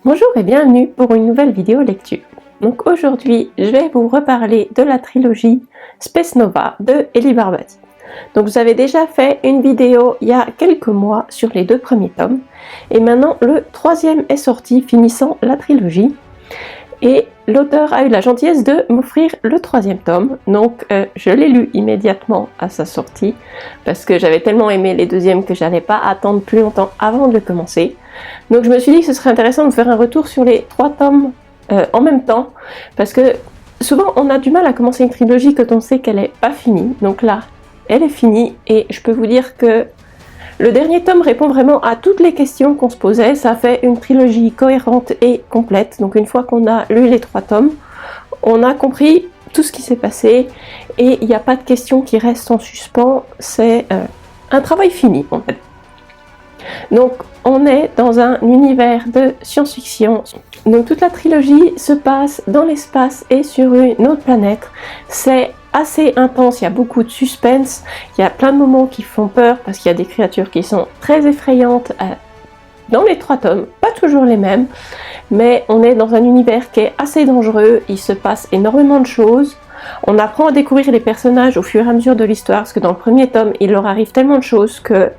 Bonjour et bienvenue pour une nouvelle vidéo lecture. Donc aujourd'hui, je vais vous reparler de la trilogie Space Nova de Elie Barbati. Donc vous avez déjà fait une vidéo il y a quelques mois sur les 2 premiers tomes, et maintenant le 3e est sorti, finissant la trilogie. Et l'auteur a eu la gentillesse de m'offrir le 3e tome, donc je l'ai lu immédiatement à sa sortie, parce que j'avais tellement aimé les 2e que j'allais pas attendre plus longtemps avant de le commencer. Donc je me suis dit que ce serait intéressant de faire un retour sur les 3 tomes en même temps, parce que souvent on a du mal à commencer une trilogie quand on sait qu'elle n'est pas finie. Donc là, elle est finie, et je peux vous dire que le dernier tome répond vraiment à toutes les questions qu'on se posait. Ça fait une trilogie cohérente et complète. Donc une fois qu'on a lu les 3 tomes, on a compris tout ce qui s'est passé et il n'y a pas de questions qui restent en suspens. C'est un travail fini en fait. Donc on est dans un univers de science-fiction. Donc toute la trilogie se passe dans l'espace et sur une autre planète. C'est assez intense, il y a beaucoup de suspense, il y a plein de moments qui font peur parce qu'il y a des créatures qui sont très effrayantes dans les 3 tomes, pas toujours les mêmes, mais on est dans un univers qui est assez dangereux, il se passe énormément de choses. On apprend à découvrir les personnages au fur et à mesure de l'histoire, parce que dans le premier tome, il leur arrive tellement de choses que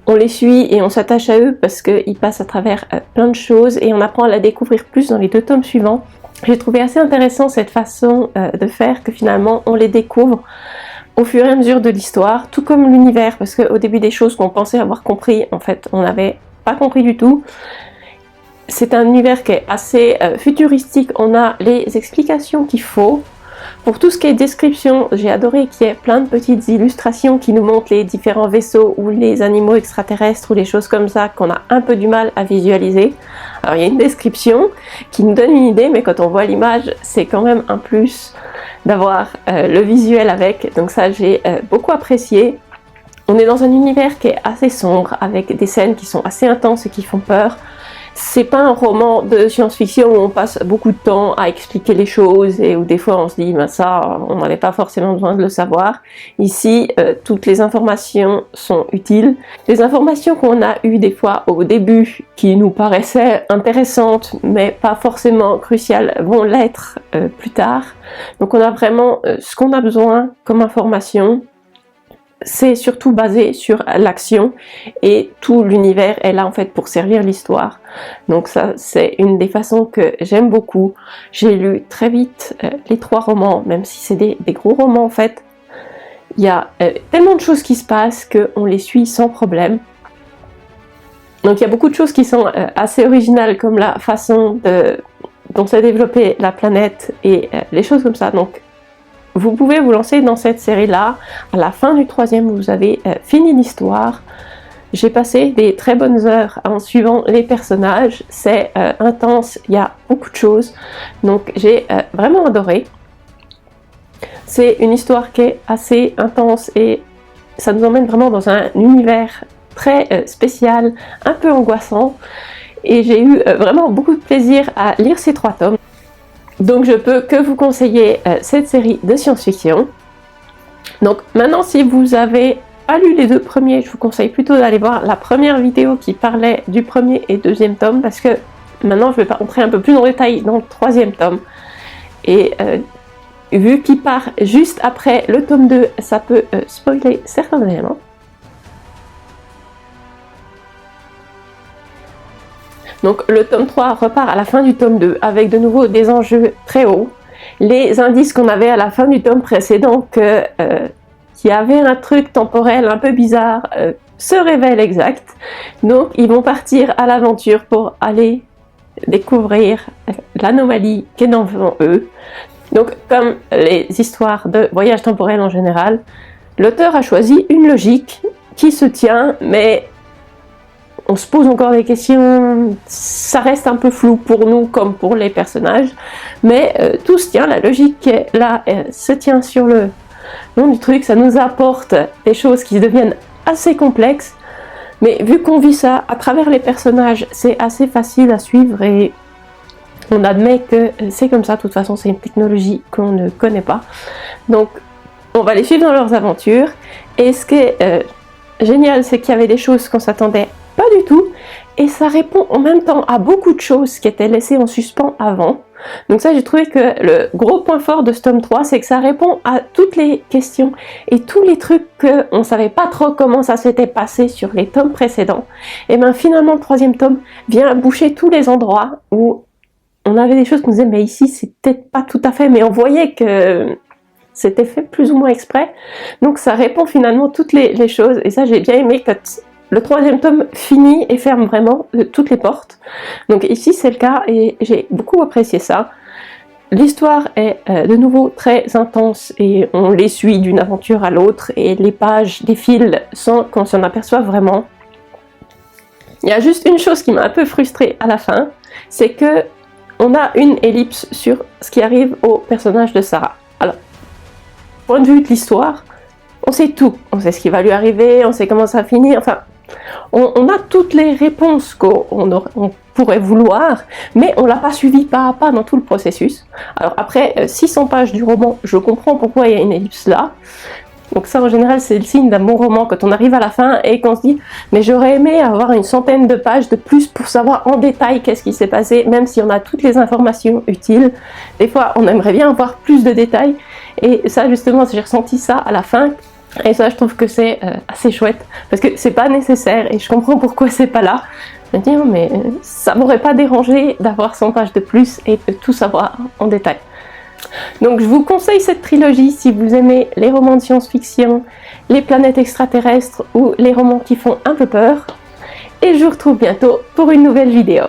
on les suit et on s'attache à eux parce qu'ils passent à travers plein de choses, et on apprend à la découvrir plus dans les 2 tomes suivants. J'ai trouvé assez intéressant cette façon de faire, que finalement on les découvre au fur et à mesure de l'histoire, tout comme l'univers, parce qu'au début des choses qu'on pensait avoir compris, en fait on n'avait pas compris du tout. C'est un univers qui est assez futuristique, on a les explications qu'il faut. Pour tout ce qui est description, j'ai adoré qu'il y ait plein de petites illustrations qui nous montrent les différents vaisseaux ou les animaux extraterrestres ou les choses comme ça qu'on a un peu du mal à visualiser. Alors il y a une description qui nous donne une idée, mais quand on voit l'image, c'est quand même un plus d'avoir le visuel avec. Donc ça, j'ai beaucoup apprécié. On est dans un univers qui est assez sombre, avec des scènes qui sont assez intenses et qui font peur. C'est pas un roman de science-fiction où on passe beaucoup de temps à expliquer les choses et où des fois on se dit ben ça, on n'avait pas forcément besoin de le savoir. Ici, toutes les informations sont utiles. Les informations qu'on a eues des fois au début, qui nous paraissaient intéressantes mais pas forcément cruciales, vont l'être plus tard. Donc on a vraiment ce qu'on a besoin comme information. C'est surtout basé sur l'action, et tout l'univers est là en fait pour servir l'histoire. Donc ça, c'est une des façons que j'aime beaucoup. J'ai lu très vite les 3 romans, même si c'est des gros romans en fait. Il y a tellement de choses qui se passent qu'on les suit sans problème. Donc il y a beaucoup de choses qui sont assez originales, comme la façon dont s'est développée la planète et les choses comme ça. Donc vous pouvez vous lancer dans cette série-là. À la fin du 3e, vous avez fini l'histoire. J'ai passé des très bonnes heures en suivant les personnages. C'est intense, il y a beaucoup de choses. Donc j'ai vraiment adoré. C'est une histoire qui est assez intense et ça nous emmène vraiment dans un univers très spécial, un peu angoissant. Et j'ai eu vraiment beaucoup de plaisir à lire ces 3 tomes. Donc je peux que vous conseiller cette série de science-fiction. Donc maintenant, si vous avez pas lu les 2 premiers, je vous conseille plutôt d'aller voir la première vidéo qui parlait du 1er et 2e tome, parce que maintenant je vais rentrer un peu plus en détail dans le 3e tome. Et vu qu'il part juste après le tome 2, ça peut spoiler certains éléments. Donc le tome 3 repart à la fin du tome 2 avec de nouveau des enjeux très hauts. Les indices qu'on avait à la fin du tome précédent qu'il y avait un truc temporel un peu bizarre se révèlent exacts. Donc ils vont partir à l'aventure pour aller découvrir l'anomalie qui est devant eux. Donc comme les histoires de voyage temporel en général, l'auteur a choisi une logique qui se tient, mais on se pose encore des questions, ça reste un peu flou pour nous comme pour les personnages, mais tout se tient, la logique qui est là se tient sur le nom du truc. Ça nous apporte des choses qui deviennent assez complexes, mais vu qu'on vit ça à travers les personnages, c'est assez facile à suivre et on admet que c'est comme ça. De toute façon, c'est une technologie qu'on ne connaît pas, donc on va les suivre dans leurs aventures. Et ce qui est génial, c'est qu'il y avait des choses qu'on s'attendait pas du tout, et ça répond en même temps à beaucoup de choses qui étaient laissées en suspens avant. Donc ça, j'ai trouvé que le gros point fort de ce tome 3, c'est que ça répond à toutes les questions et tous les trucs qu'on ne savait pas trop comment ça s'était passé sur les tomes précédents. Et bien finalement, le troisième tome vient boucher tous les endroits où on avait des choses qu'on disait, mais ici, c'est peut-être pas tout à fait, mais on voyait que c'était fait plus ou moins exprès. Donc ça répond finalement toutes les choses, et ça, j'ai bien aimé que le troisième tome finit et ferme vraiment toutes les portes. Donc ici c'est le cas et j'ai beaucoup apprécié ça. L'histoire est de nouveau très intense et on les suit d'une aventure à l'autre et les pages défilent sans qu'on s'en aperçoive vraiment. Il y a juste une chose qui m'a un peu frustrée à la fin, c'est que on a une ellipse sur ce qui arrive au personnage de Sarah. Alors, point de vue de l'histoire, on sait tout. On sait ce qui va lui arriver, on sait comment ça finit, enfin... On a toutes les réponses qu'on pourrait vouloir, mais on l'a pas suivi pas à pas dans tout le processus. Alors après 600 pages du roman, je comprends pourquoi il y a une ellipse là. Donc ça en général c'est le signe d'un bon roman quand on arrive à la fin et qu'on se dit mais j'aurais aimé avoir une centaine de pages de plus pour savoir en détail qu'est-ce qui s'est passé, même si on a toutes les informations utiles. Des fois on aimerait bien avoir plus de détails et ça justement j'ai ressenti ça à la fin. Et ça, je trouve que c'est assez chouette, parce que c'est pas nécessaire, et je comprends pourquoi c'est pas là. Je me dis, oh, mais ça m'aurait pas dérangé d'avoir 100 pages de plus et de tout savoir en détail. Donc je vous conseille cette trilogie si vous aimez les romans de science-fiction, les planètes extraterrestres ou les romans qui font un peu peur. Et je vous retrouve bientôt pour une nouvelle vidéo.